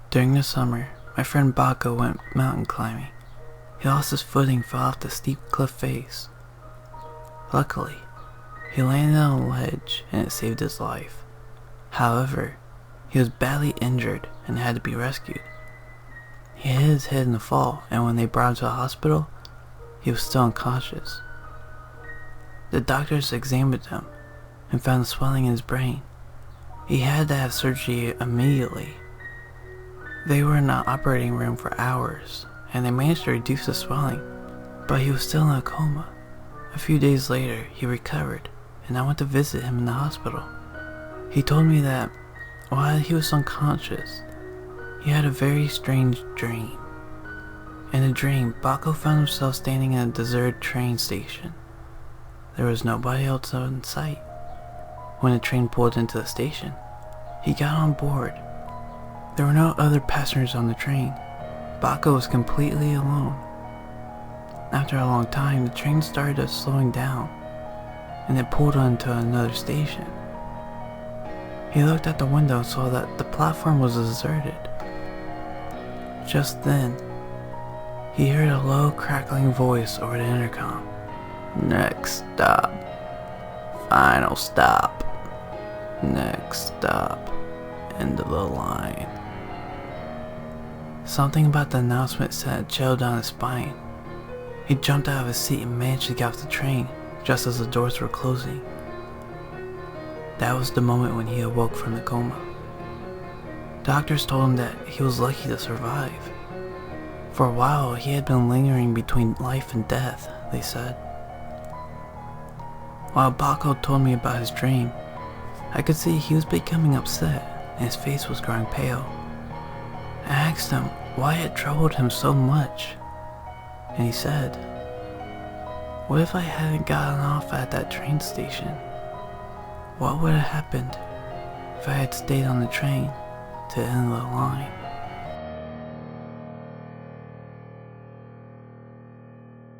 During the summer, my friend Baco went mountain climbing. He lost his footing and fell off the steep cliff face. Luckily, he landed on a ledge and it saved his life. However, he was badly injured and had to be rescued. He hit his head in the fall, and when they brought him to the hospital, he was still unconscious. The doctors examined him and found swelling in his brain. He had to have surgery immediately. They were in the operating room for hours, and they managed to reduce the swelling, but he was still in a coma. A few days later, he recovered, and I went to visit him in the hospital. He told me that while he was unconscious, he had a very strange dream. In the dream, Baco found himself standing in a deserted train station. There was nobody else in sight. When the train pulled into the station, he got on board. There were no other passengers on the train. Baco was completely alone. After a long time, the train started slowing down, and it pulled onto another station. He looked out the window and saw that the platform was deserted. Just then, he heard a low, crackling voice over the intercom. "Next stop. Final stop. Next stop. End of the line." Something about the announcement sent a chill down his spine. He jumped out of his seat and managed to get off the train just as the doors were closing. That was the moment when he awoke from the coma. Doctors told him that he was lucky to survive. For a while, he had been lingering between life and death, they said. While Baco told me about his dream, I could see he was becoming upset and his face was growing pale. I asked him why it troubled him so much, and he said, "What if I hadn't gotten off at that train station? What would have happened if I had stayed on the train to the end of the line?"